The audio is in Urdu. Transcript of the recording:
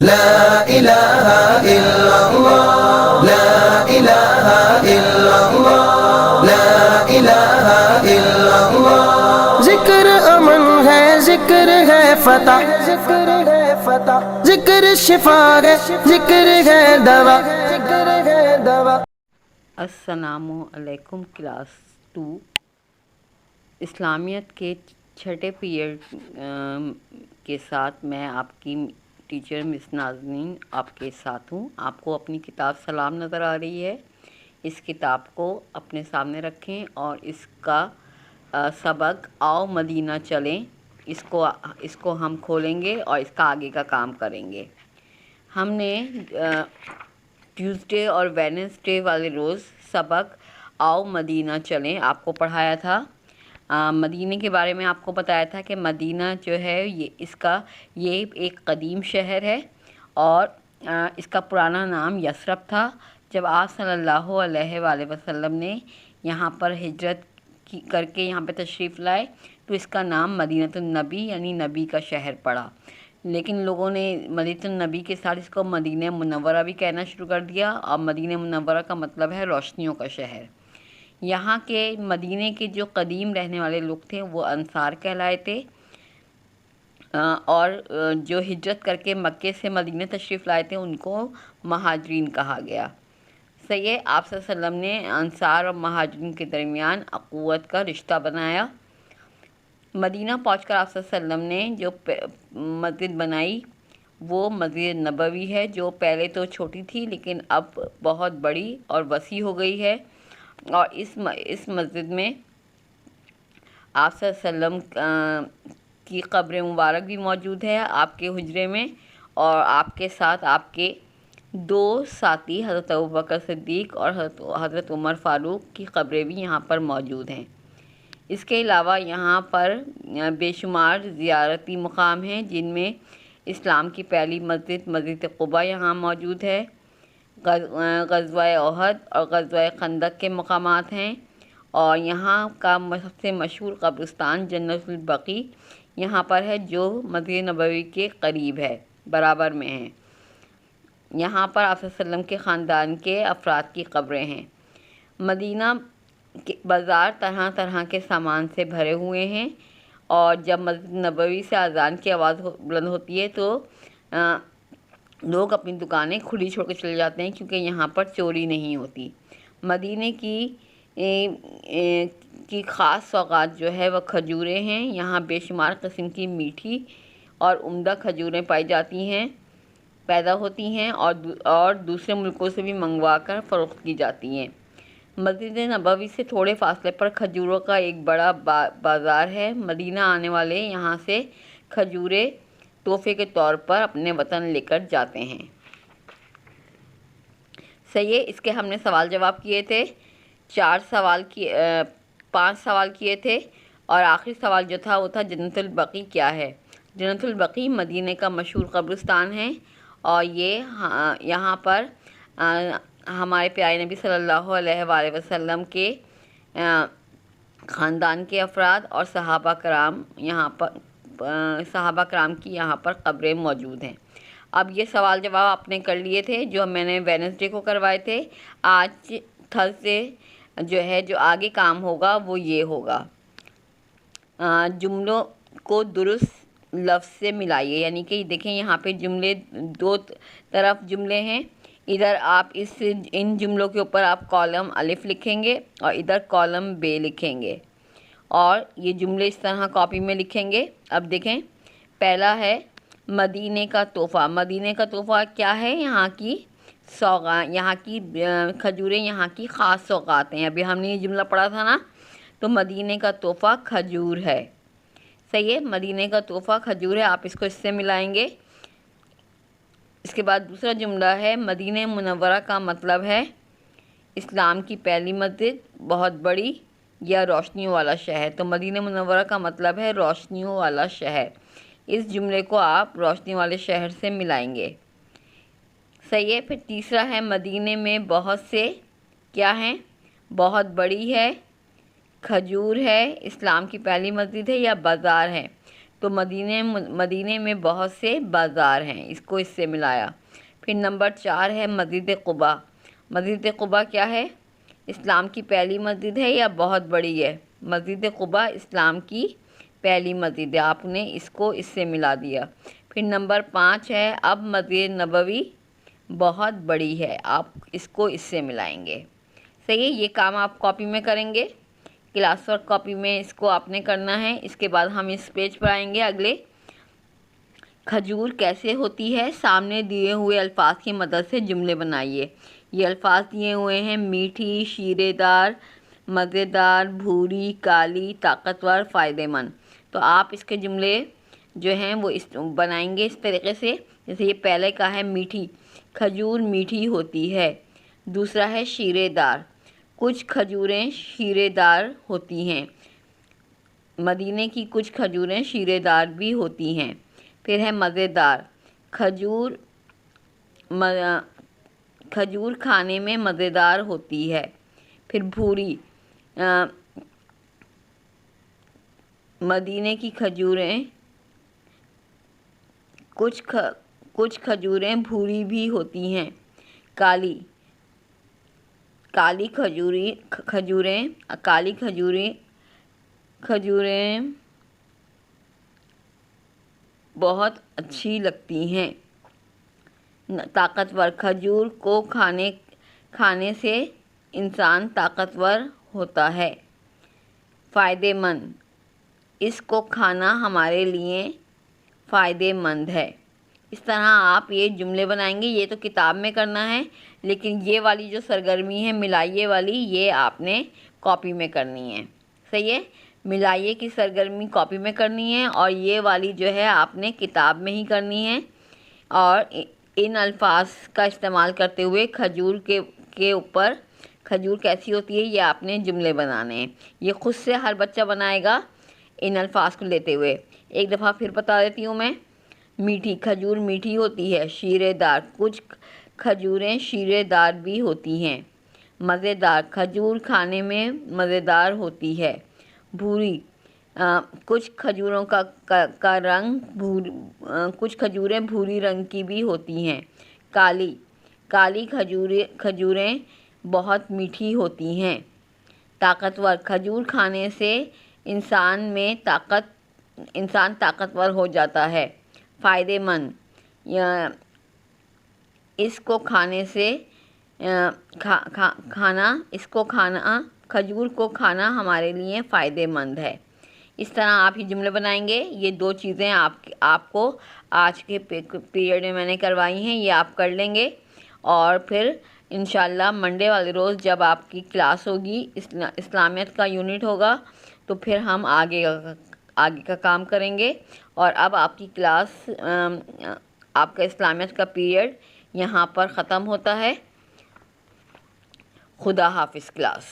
لا الہ الا اللہ، لا الہ الا اللہ، لا الہ الا اللہ۔ ذکر امن ہے، ذکر ہے فتح، ذکر ہے فتح، ذکر شفا ہے، ذکر ہے دوا، ذکر ہے دوا۔ السلام علیکم کلاس 2 اسلامیت کے چھٹے پیریڈ کے ساتھ میں آپ کی ٹیچر مس نازنین آپ کے ساتھ ہوں۔ آپ کو اپنی کتاب سلام نظر آ رہی ہے، اس کتاب کو اپنے سامنے رکھیں اور اس کا سبق آؤ مدینہ چلیں، اس کو ہم کھولیں گے اور اس کا آگے کا کام کریں گے۔ ہم نے ٹیوزڈے اور ویڈنسڈے والے روز سبق آؤ مدینہ چلیں آپ کو پڑھایا تھا۔ مدینہ کے بارے میں آپ کو بتایا تھا کہ مدینہ جو ہے یہ ایک قدیم شہر ہے اور اس کا پرانا نام یثرب تھا۔ جب آپ صلی اللہ علیہ وآلہ وسلم نے یہاں پر ہجرت کر کے یہاں پہ تشریف لائے تو اس کا نام مدینۃ النبی یعنی نبی کا شہر پڑا، لیکن لوگوں نے مدینۃ النبی کے ساتھ اس کو مدینہ منورہ بھی کہنا شروع کر دیا، اور مدینہ منورہ کا مطلب ہے روشنیوں کا شہر۔ یہاں کے مدینے کے جو قدیم رہنے والے لوگ تھے وہ انصار کہلائے تھے، اور جو ہجرت کر کے مکے سے مدینہ تشریف لائے تھے ان کو مہاجرین کہا گیا۔ صحیح ہے، آپ صلی اللہ علیہ وسلم نے انصار اور مہاجرین کے درمیان اخوت کا رشتہ بنایا۔ مدینہ پہنچ کر آپ صلی اللہ علیہ وسلم نے جو مسجد بنائی وہ مسجد نبوی ہے، جو پہلے تو چھوٹی تھی لیکن اب بہت بڑی اور وسیع ہو گئی ہے، اور اس مسجد میں آپ صلی اللہ علیہ وسلم کی قبر مبارک بھی موجود ہے آپ کے حجرے میں، اور آپ کے ساتھ آپ کے دو ساتھی حضرت ابوبکر صدیق اور حضرت عمر فاروق کی قبریں بھی یہاں پر موجود ہیں۔ اس کے علاوہ یہاں پر بے شمار زیارتی مقام ہیں، جن میں اسلام کی پہلی مسجد قباء یہاں موجود ہے، غزوہ احد اور غزوہ خندق کے مقامات ہیں، اور یہاں کا سب سے مشہور قبرستان جنت البقیع یہاں پر ہے، جو مسجد نبوی کے قریب ہے، برابر میں ہے۔ یہاں پر آپ صلی اللہ علیہ وسلم کے خاندان کے افراد کی قبریں ہیں۔ مدینہ کے بازار طرح طرح کے سامان سے بھرے ہوئے ہیں، اور جب مسجد نبوی سے اذان کی آواز بلند ہوتی ہے تو لوگ اپنی دکانیں کھلی چھوڑ کے چلے جاتے ہیں، کیونکہ یہاں پر چوری نہیں ہوتی۔ مدینے کی خاص سوغات جو ہے وہ کھجوریں ہیں۔ یہاں بے شمار قسم کی میٹھی اور عمدہ کھجوریں پیدا ہوتی ہیں اور دوسرے ملکوں سے بھی منگوا کر فروخت کی جاتی ہیں۔ مسجد نبوی سے تھوڑے فاصلے پر کھجوروں کا ایک بڑا بازار ہے۔ مدینہ آنے والے یہاں سے کھجوریں تحفے کے طور پر اپنے وطن لے کر جاتے ہیں۔ صحیح ہے، اس کے ہم نے سوال جواب کیے تھے، 5 سوال کیے تھے، اور آخری سوال جو تھا وہ تھا جنت البقیع کیا ہے۔ جنت البقیع مدینہ کا مشہور قبرستان ہے، اور یہاں پر ہمارے پیارے نبی صلی اللہ علیہ وآلہ وسلم کے خاندان کے افراد اور صحابہ کرام کی یہاں پر قبریں موجود ہیں۔ اب یہ سوال جواب آپ نے کر لیے تھے جو میں نے ویڈنسڈے کو کروائے تھے۔ آج تھرسڈے جو ہے جو آگے کام ہوگا وہ یہ ہوگا، جملوں کو درست لفظ سے ملائیے، یعنی کہ دیکھیں یہاں پہ جملے دو طرف جملے ہیں، ادھر آپ ان جملوں کے اوپر آپ کالم الف لکھیں گے اور ادھر کالم بے لکھیں گے، اور یہ جملے اس طرح کاپی میں لکھیں گے۔ اب دیکھیں، پہلا ہے مدینے کا تحفہ۔ مدینے کا تحفہ کیا ہے؟ یہاں کی کھجوریں یہاں کی خاص سوغات ہیں۔ ابھی ہم نے یہ جملہ پڑھا تھا نا، تو مدینے کا تحفہ کھجور ہے۔ صحیح ہے، مدینے کا تحفہ کھجور ہے، آپ اس کو اس سے ملائیں گے۔ اس کے بعد دوسرا جملہ ہے مدینہ منورہ کا مطلب ہے اسلام کی پہلی مسجد، بہت بڑی یا روشنیوں والا شہر۔ تو مدینہ منورہ کا مطلب ہے روشنیوں والا شہر، اس جملے کو آپ روشنی والے شہر سے ملائیں گے۔ صحیح ہے، پھر تیسرا ہے مدینے میں بہت سے کیا ہیں؟ بہت بڑی ہے، کھجور ہے، اسلام کی پہلی مسجد ہے یا بازار ہے۔ تو مدینے میں بہت سے بازار ہیں، اس کو اس سے ملایا۔ پھر نمبر 4 ہے مسجد قباء۔ مسجد قباء کیا ہے؟ اسلام کی پہلی مسجد ہے یا بہت بڑی ہے؟ مسجد قباء اسلام کی پہلی مسجد ہے، آپ نے اس کو اس سے ملا دیا۔ پھر نمبر 5 ہے اب مسجد نبوی بہت بڑی ہے، آپ اس کو اس سے ملائیں گے۔ صحیح ہے، یہ کام آپ کاپی میں کریں گے، کلاس ورک کاپی میں اس کو آپ نے کرنا ہے۔ اس کے بعد ہم اس پیج پر آئیں گے اگلے۔ کھجور کیسے ہوتی ہے؟ سامنے دیے ہوئے الفاظ کی مدد سے جملے بنائیے۔ یہ الفاظ دیے ہوئے ہیں: میٹھی، شیرے دار، مزیدار، بھوری، کالی، طاقتور، فائدہ مند۔ تو آپ اس کے جملے جو ہیں وہ بنائیں گے اس طریقے سے، جیسے یہ پہلے کا ہے میٹھی، کھجور میٹھی ہوتی ہے۔ دوسرا ہے شیرے دار، کچھ کھجوریں شیرے دار ہوتی ہیں، مدینے کی کچھ کھجوریں شیرے دار بھی ہوتی ہیں۔ پھر ہے مزیدار، کھجور کھانے میں مزیدار ہوتی ہے۔ پھر بھوری، مدینے کی کھجوریں کچھ کھجوریں بھوری بھی ہوتی ہیں۔ کالی کھجوریں بہت اچھی لگتی ہیں۔ طاقتور، کھجور کو کھانے سے انسان طاقتور ہوتا ہے۔ فائدہ مند، اس کو کھانا ہمارے لیے فائدہ مند ہے۔ اس طرح آپ یہ جملے بنائیں گے۔ یہ تو کتاب میں کرنا ہے، لیکن یہ والی جو سرگرمی ہے ملائیے والی، یہ آپ نے کاپی میں کرنی ہے۔ صحیح ہے، ملائیے کی سرگرمی کاپی میں کرنی ہے، اور یہ والی جو ہے آپ نے کتاب میں ہی کرنی ہے، اور ان الفاظ کا استعمال کرتے ہوئے کھجور کے اوپر کھجور کیسی ہوتی ہے یہ آپ نے جملے بنانے ہیں۔ یہ خود سے ہر بچہ بنائے گا ان الفاظ کو لیتے ہوئے۔ ایک دفعہ پھر بتا دیتی ہوں میں۔ میٹھی، کھجور میٹھی ہوتی ہے۔ شیرے دار، کچھ کھجوریں شیرے دار بھی ہوتی ہیں۔ مزیدار، کھجور کھانے میں مزیدار ہوتی ہے۔ بھوری، کچھ کھجوروں کا رنگ کچھ کھجوریں بھوری رنگ کی بھی ہوتی ہیں۔ کالی کھجوریں بہت میٹھی ہوتی ہیں۔ طاقتور، کھجور کھانے سے انسان طاقتور ہو جاتا ہے۔ فائدہ مند، اس کو کھجور کو کھانا ہمارے لیے فائدہ مند ہے۔ اس طرح آپ یہ جملے بنائیں گے۔ یہ 2 چیزیں آپ کو آج کے پیریڈ میں میں نے کروائی ہیں، یہ آپ کر لیں گے، اور پھر انشاءاللہ منڈے والے روز جب آپ کی کلاس ہوگی، اسلامیت کا یونٹ ہوگا، تو پھر ہم آگے کا کام کریں گے۔ اور اب آپ کی کلاس، آپ کا اسلامیت کا پیریڈ یہاں پر ختم ہوتا ہے۔ خدا حافظ کلاس۔